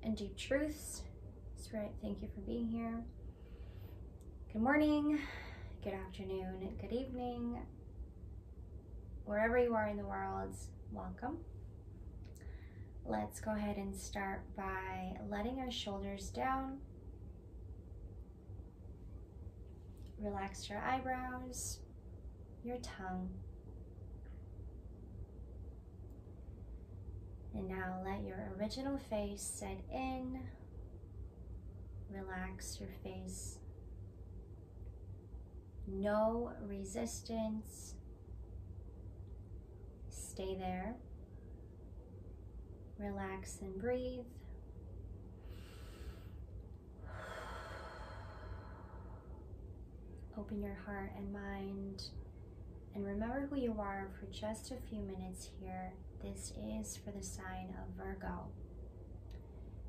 and deep truths. Spirit, thank you for being here. Good morning, good afternoon, good evening. Wherever you are in the world, welcome. Let's go ahead and start by letting our shoulders down. Relax your eyebrows, your tongue. And now let your original face set in. Relax your face. No resistance. Stay there. Relax and breathe. Open your heart and mind and remember who you are for just a few minutes here. This is for the sign of Virgo.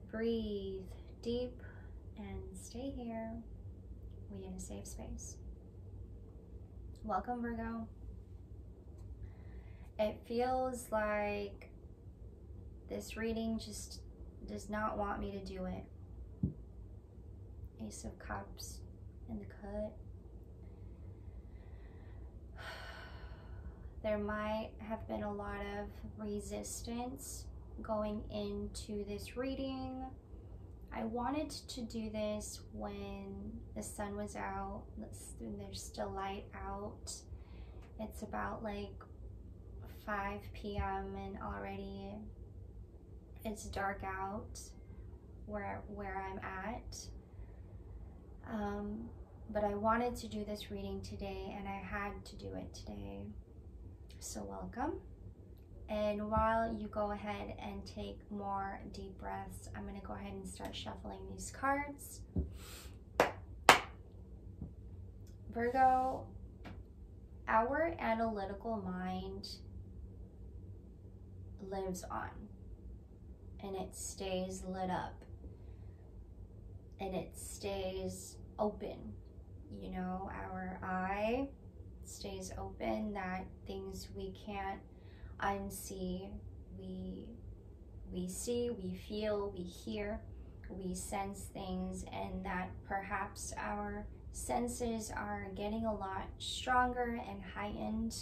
Breathe deep and stay here. We in a safe space. Welcome, Virgo. It feels like this reading just does not want me to do it. Ace of Cups in the cut. There might have been a lot of resistance going into this reading. I wanted to do this when the sun was out. There's still light out. It's about like 5 p.m. and already it's dark out where I'm at. But I wanted to do this reading today and I had to do it today. So welcome. And while you go ahead and take more deep breaths, I'm going to go ahead and start shuffling these cards. Virgo, our analytical mind lives on and it stays lit up and it stays open. You know, our eye stays open, that things we can't unsee, we see, we feel, we hear, we sense things, and that perhaps our senses are getting a lot stronger and heightened.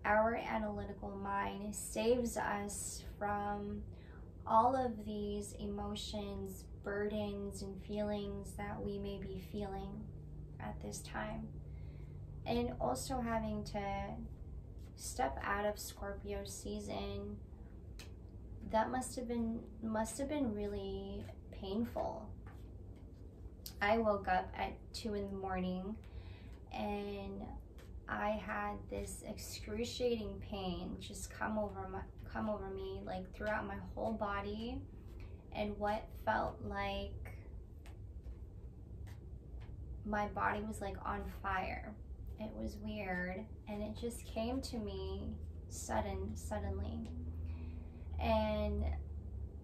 Our analytical mind saves us from all of these emotions, burdens, and feelings that we may be feeling at this time, and also having to step out of Scorpio season. That must have been really painful. I woke up at 2 in the morning and I had this excruciating pain just come over me like throughout my whole body, and what felt like my body was like on fire. It was weird and it just came to me suddenly, and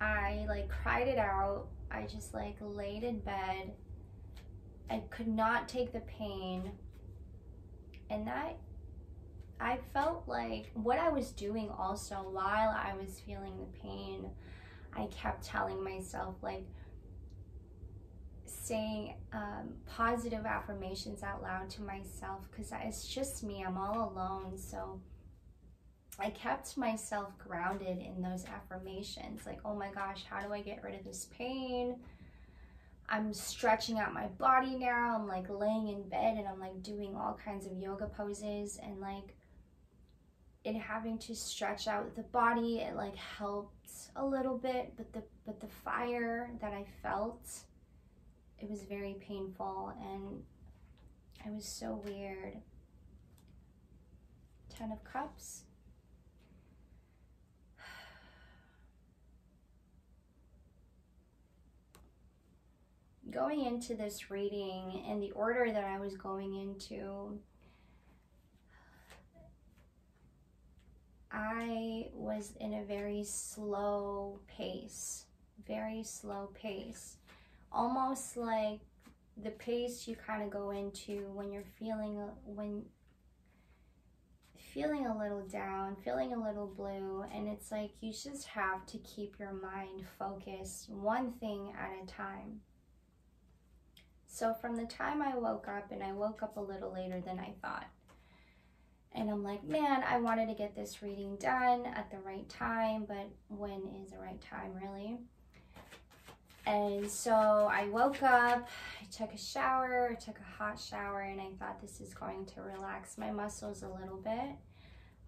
I like cried it out. I just like laid in bed. I could not take the pain, and that I felt like what I was doing also while I was feeling the pain, I kept telling myself, like, saying positive affirmations out loud to myself, because it's just me, I'm all alone. So I kept myself grounded in those affirmations, like, oh my gosh, how do I get rid of this pain? I'm stretching out my body now. I'm like laying in bed and I'm like doing all kinds of yoga poses, and like it having to stretch out the body, it like helped a little bit, but the fire that I felt, it was very painful and it was so weird. 10 of Cups. Going into this reading in the order that I was going into, I was in a very slow pace, almost like the pace you kind of go into when you're feeling a little down, feeling a little blue, and it's like you just have to keep your mind focused, one thing at a time. So from the time I woke up, and I woke up a little later than I thought, and I'm like, man, I wanted to get this reading done at the right time, but when is the right time, really? And so I woke up, I took a shower, I took a hot shower, and I thought this is going to relax my muscles a little bit.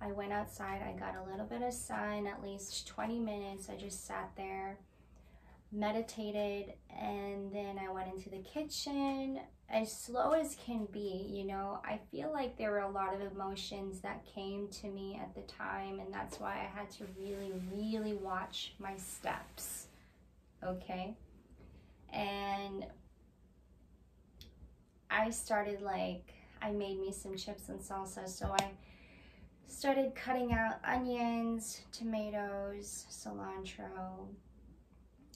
I went outside, I got a little bit of sun, at least 20 minutes. I just sat there, meditated, and then I went into the kitchen, as slow as can be. You know, I feel like there were a lot of emotions that came to me at the time, and that's why I had to really watch my steps, okay? And I started, like, I made me some chips and salsa, so I started cutting out onions, tomatoes, cilantro,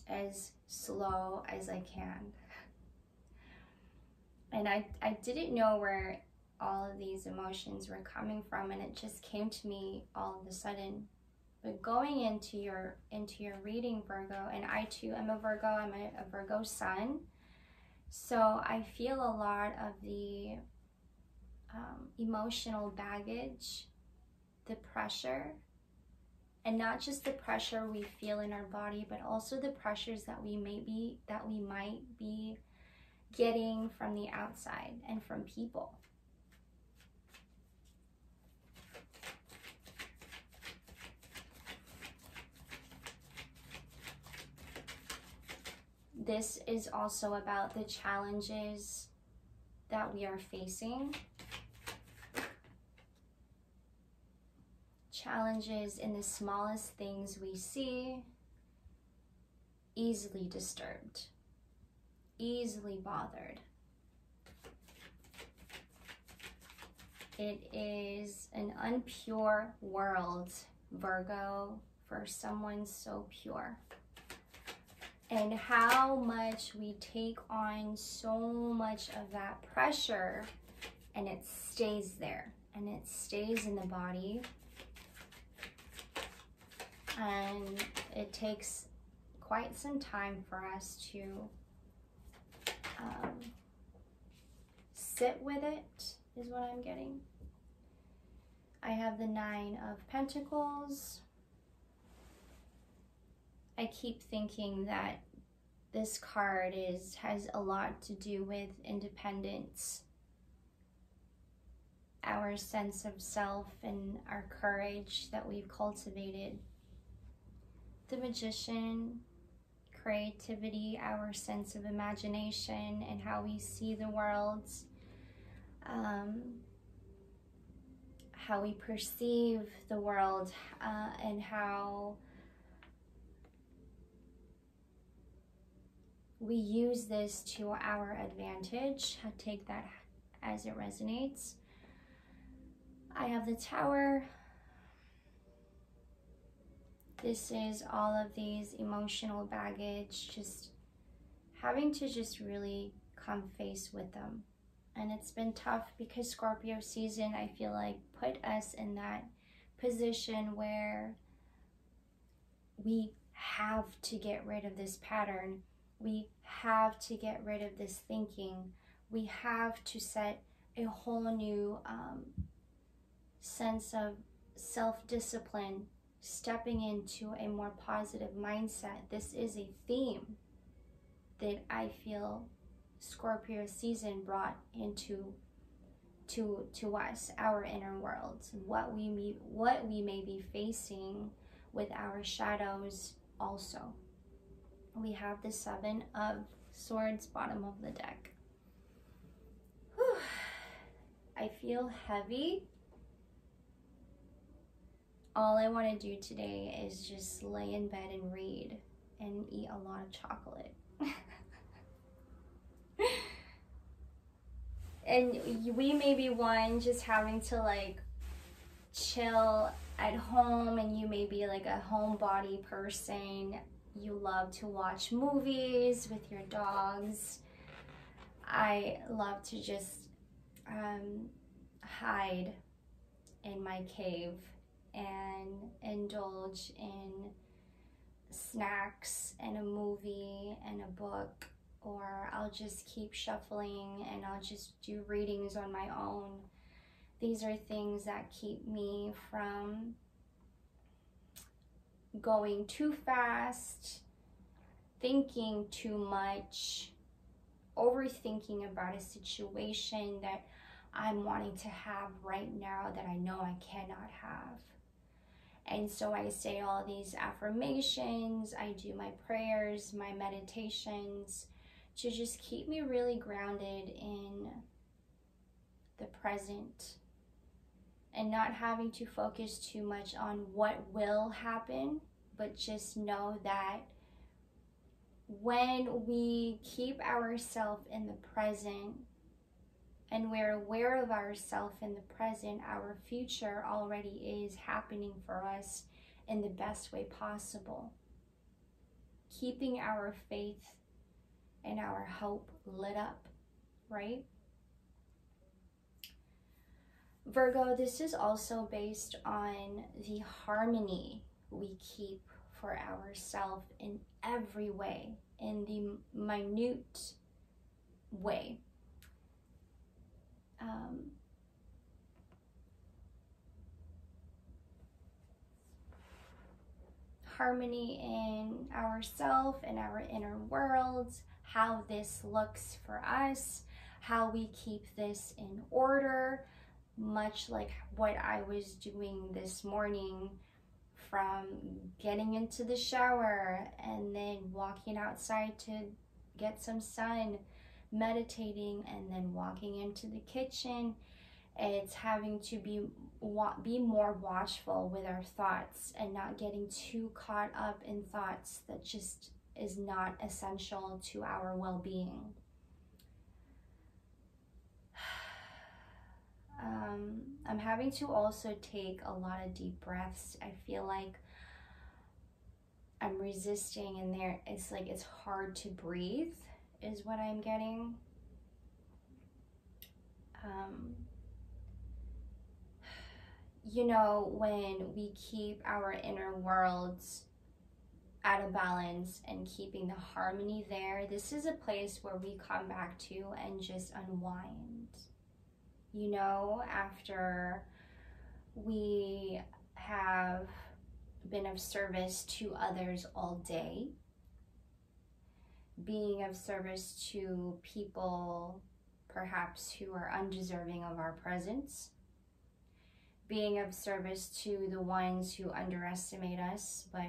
as slow as I can. And I didn't know where all of these emotions were coming from, and it just came to me all of a sudden. But going into your reading, Virgo, and I too am a Virgo, I'm a Virgo sun. So I feel a lot of the emotional baggage, the pressure, and not just the pressure we feel in our body, but also the pressures that we might be getting from the outside and from people. This is also about the challenges that we are facing. Challenges in the smallest things we see, easily disturbed, easily bothered. It is an unpure world, Virgo, for someone so pure. And how much we take on so much of that pressure, and it stays there, and it stays in the body. And it takes quite some time for us to sit with it, is what I'm getting. I have the 9 of Pentacles. I keep thinking that this card has a lot to do with independence, our sense of self and our courage that we've cultivated. The Magician, creativity, our sense of imagination and how we see the world, how we perceive the world, and how we use this to our advantage. I take that as it resonates. I have the Tower. This is all of these emotional baggage, just having to just really come face with them. And it's been tough because Scorpio season, I feel like, put us in that position where we have to get rid of this pattern. We have to get rid of this thinking. We have to set a whole new sense of self-discipline, stepping into a more positive mindset. This is a theme that I feel Scorpio season brought into to us, our inner world, what we may be facing with our shadows also. We have the 7 of Swords, bottom of the deck. Whew. I feel heavy. All I want to do today is just lay in bed and read and eat a lot of chocolate. And we may be one just having to like chill at home, and you may be like a homebody person. You love to watch movies with your dogs. I love to just hide in my cave and indulge in snacks and a movie and a book, or I'll just keep shuffling and I'll just do readings on my own. These are things that keep me from going too fast, thinking too much, overthinking about a situation that I'm wanting to have right now that I know I cannot have. And so I say all these affirmations, I do my prayers, my meditations, to just keep me really grounded in the present and not having to focus too much on what will happen, but just know that when we keep ourselves in the present and we're aware of ourselves in the present, our future already is happening for us in the best way possible. Keeping our faith and our hope lit up, right? Virgo, this is also based on the harmony we keep for ourselves in every way, in the minute way. Harmony in ourselves and our inner worlds, how this looks for us, how we keep this in order, much like what I was doing this morning, from getting into the shower and then walking outside to get some sun, meditating, and then walking into the kitchen. It's having to be more watchful with our thoughts and not getting too caught up in thoughts that just is not essential to our well-being. I'm having to also take a lot of deep breaths. I feel like I'm resisting, and it's like it's hard to breathe is what I'm getting. You know, when we keep our inner worlds at a balance and keeping the harmony there, this is a place where we come back to and just unwind. You know, after we have been of service to others all day, being of service to people perhaps who are undeserving of our presence, being of service to the ones who underestimate us, but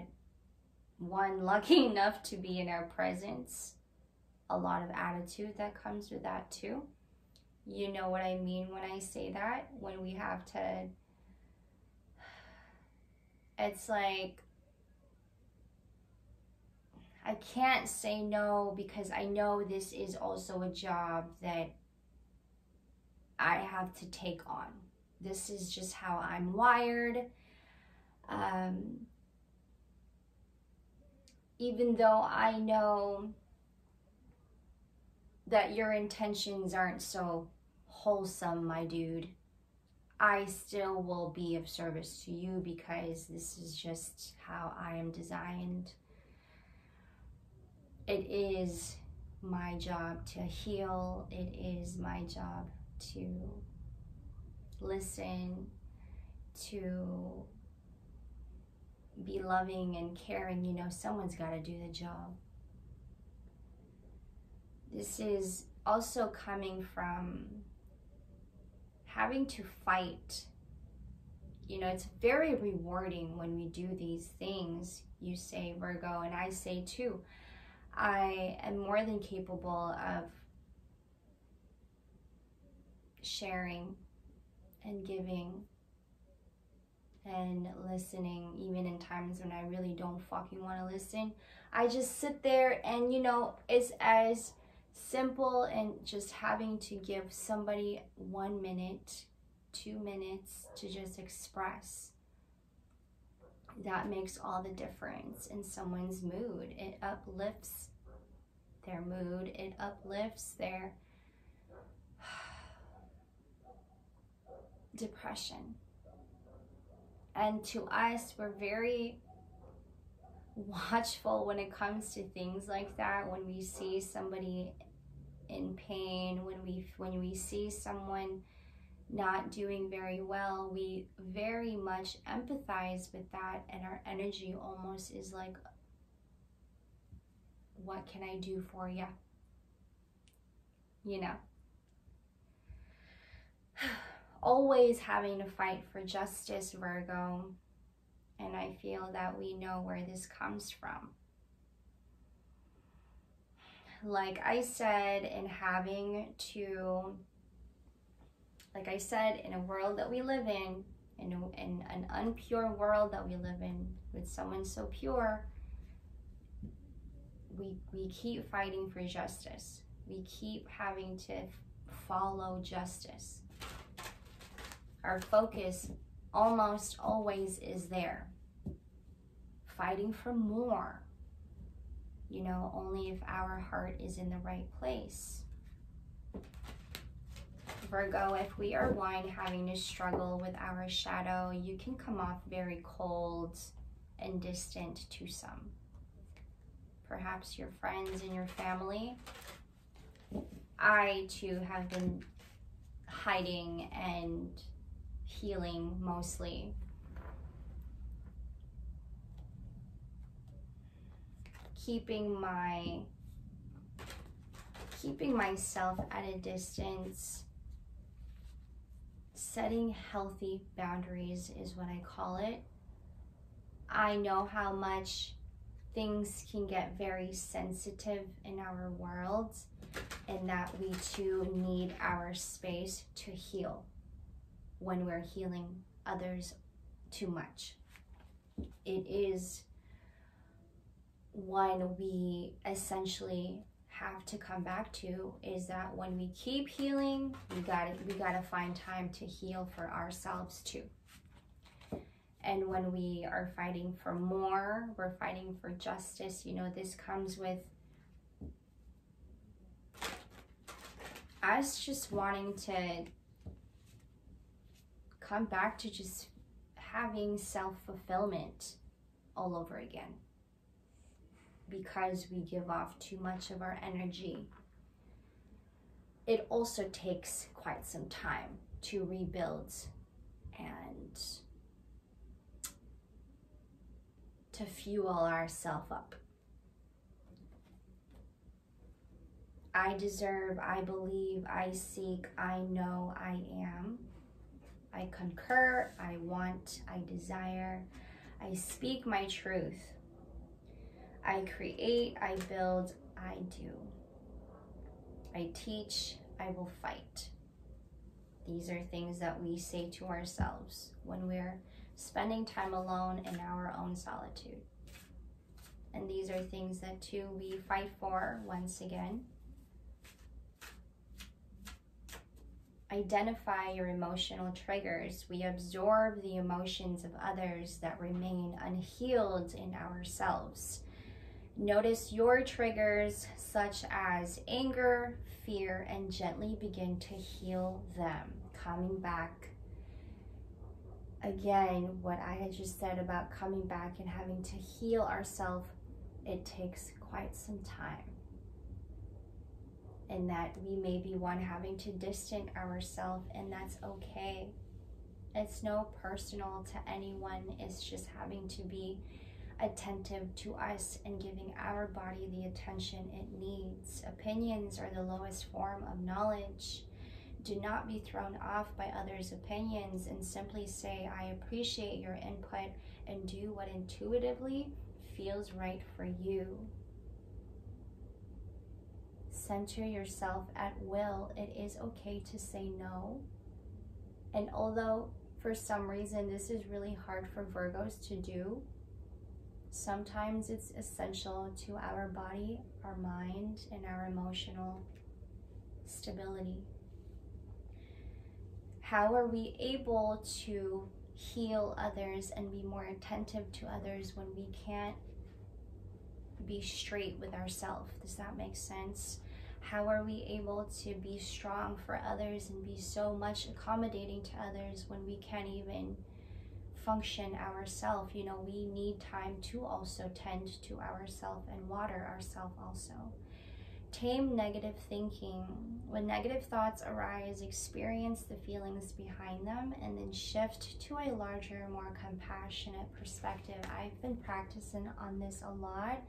one lucky enough to be in our presence. A lot of attitude that comes with that too. You know what I mean when I say that, when we have to, it's like, I can't say no because I know this is also a job that I have to take on. This is just how I'm wired. Even though I know that your intentions aren't so wholesome, my dude, I still will be of service to you because this is just how I am designed. It is my job to heal. It is my job to listen, to be loving and caring. You know, someone's got to do the job. This is also coming from having to fight. You know, it's very rewarding when we do these things. You say, Virgo, and I say too, I am more than capable of sharing and giving and listening, even in times when I really don't fucking want to listen. I just sit there and, you know, it's as simple and just having to give somebody 1 minute, 2 minutes to just express. That makes all the difference in someone's mood. It uplifts their mood. It uplifts their depression. And to us, we're very watchful when it comes to things like that. When we see somebody in pain, when we see someone not doing very well, we very much empathize with that, and our energy almost is like, what can I do for you? You know, always having to fight for justice, Virgo. And I feel that we know where this comes from. Like I said, in a world that we live in an unpure world that we live in, with someone so pure, we keep fighting for justice. We keep having to follow justice. Our focus almost always is there, fighting for more, you know, only if our heart is in the right place. Virgo, if we are one having to struggle with our shadow, you can come off very cold and distant to some. Perhaps your friends and your family. I too have been hiding and healing mostly. Keeping myself at a distance. Setting healthy boundaries is what I call it. I know how much things can get very sensitive in our world, and that we too need our space to heal when we're healing others too much. It is one we essentially have to come back to, is that when we keep healing, we gotta find time to heal for ourselves too. And when we are fighting for more, we're fighting for justice, you know, this comes with us just wanting to come back to just having self-fulfillment all over again, because we give off too much of our energy. It also takes quite some time to rebuild and to fuel ourselves up. I deserve, I believe, I seek, I know, I am. I concur, I want, I desire. I speak my truth. I create, I build, I do. I teach, I will fight. These are things that we say to ourselves when we're spending time alone in our own solitude. And these are things that too we fight for once again. Identify your emotional triggers. We absorb the emotions of others that remain unhealed in ourselves. Notice your triggers such as anger, fear, and gently begin to heal them. Coming back. Again, what I had just said about coming back and having to heal ourselves, it takes quite some time. And that we may be one having to distance ourselves, and that's okay. It's no personal to anyone. It's just having to be attentive to us and giving our body the attention it needs. Opinions are the lowest form of knowledge. Do not be thrown off by others' opinions, and simply say, I appreciate your input, and do what intuitively feels right for you. Center yourself at will. It is okay to say no. And although for some reason this is really hard for Virgos to do, sometimes it's essential to our body, our mind, and our emotional stability. How are we able to heal others and be more attentive to others when we can't be straight with ourselves? Does that make sense? How are we able to be strong for others and be so much accommodating to others when we can't even function ourselves. You know, we need time to also tend to ourselves and water ourselves also. Tame negative thinking. When negative thoughts arise, experience the feelings behind them and then shift to a larger, more compassionate perspective. I've been practicing on this a lot,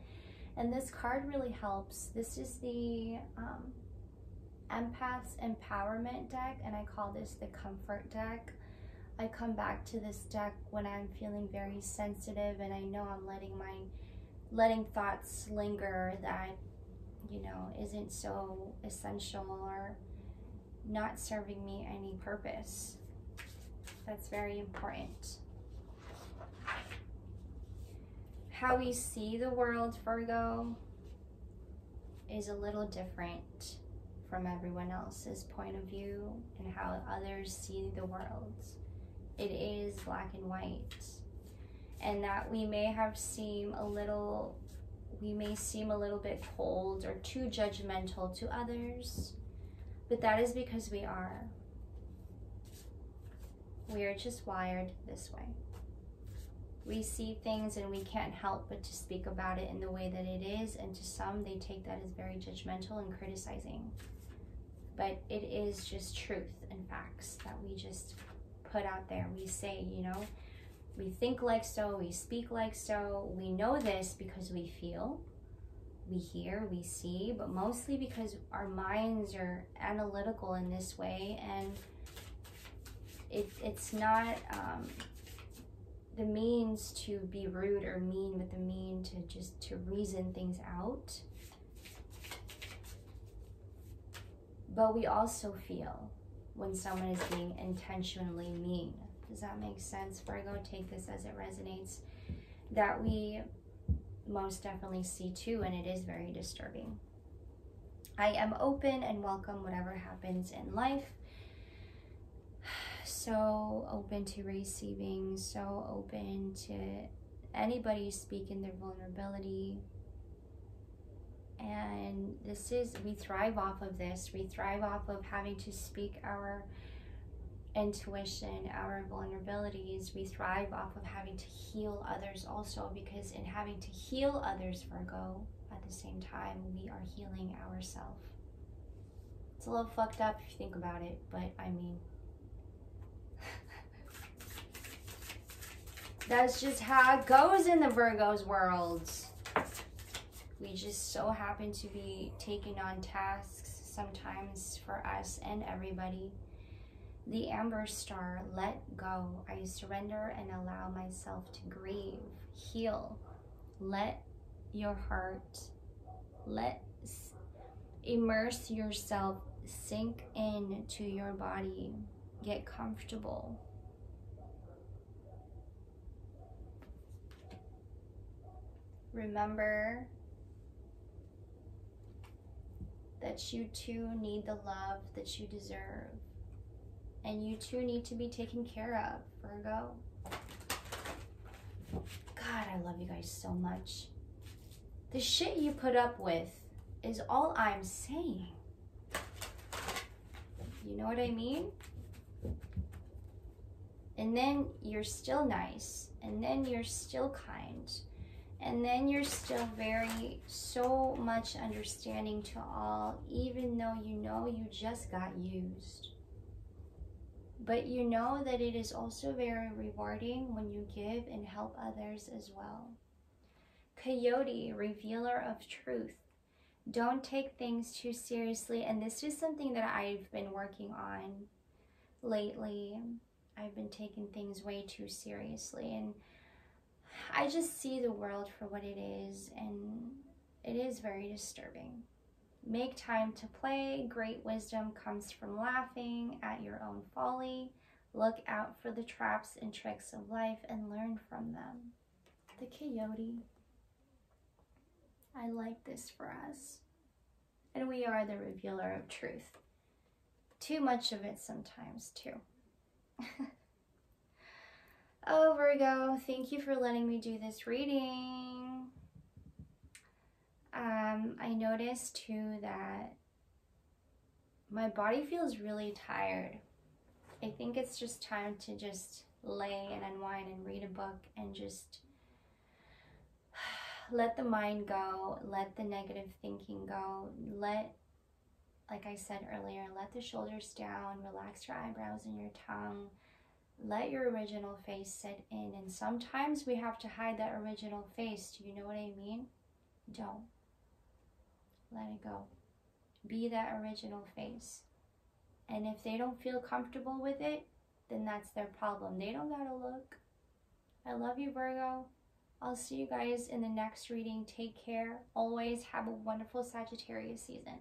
and this card really helps. This is the Empath's Empowerment deck, and I call this the Comfort deck. I come back to this deck when I'm feeling very sensitive and I know I'm letting thoughts linger that, you know, isn't so essential or not serving me any purpose. That's very important. How we see the world, Virgo, is a little different from everyone else's point of view and how others see the world. It is black and white. And that we may seem a little bit cold or too judgmental to others, but that is because we are just wired this way. We see things and we can't help but to speak about it in the way that it is, and to some they take that as very judgmental and criticizing. But it is just truth and facts that we just put out there. We say, you know, we think like so, we speak like so. We know this because we feel, we hear, we see, but mostly because our minds are analytical in this way, and it's not the means to be rude or mean, but the mean to reason things out. But we also feel when someone is being intentionally mean. Does that make sense, Virgo? Take this as it resonates. That we most definitely see too, and it is very disturbing. I am open and welcome whatever happens in life. So open to receiving, so open to anybody speaking their vulnerability. And we thrive off of this. We thrive off of having to speak our intuition, our vulnerabilities. We thrive off of having to heal others also, because in having to heal others, Virgo, at the same time, we are healing ourselves. It's a little fucked up if you think about it, but I mean, that's just how it goes in the Virgo's world. We just so happen to be taking on tasks sometimes for us and everybody. The Amber Star, let go. I surrender and allow myself to grieve, heal. Let your heart, immerse yourself, sink into your body, get comfortable. Remember that you too need the love that you deserve. And you too need to be taken care of, Virgo. God, I love you guys so much. The shit you put up with is all I'm saying. You know what I mean? And then you're still nice. And then you're still kind. And then you're still so much understanding to all, even though you know you just got used. But you know that it is also very rewarding when you give and help others as well. Coyote, revealer of truth. Don't take things too seriously. And this is something that I've been working on lately. I've been taking things way too seriously. And I just see the world for what it is. And it is very disturbing. Make time to play. Great wisdom comes from laughing at your own folly. Look out for the traps and tricks of life and learn from them. The Coyote. I like this for us. And we are the revealer of truth. Too much of it sometimes too. Oh, Virgo, thank you for letting me do this reading. I noticed too that my body feels really tired. I think it's just time to just lay and unwind and read a book and just let the mind go, let the negative thinking go, like I said earlier, let the shoulders down, relax your eyebrows and your tongue, let your original face sit in. And sometimes we have to hide that original face. Do you know what I mean? Don't. Let it go. Be that original face. And if they don't feel comfortable with it, then that's their problem. They don't gotta look. I love you, Virgo. I'll see you guys in the next reading. Take care. Always have a wonderful Sagittarius season.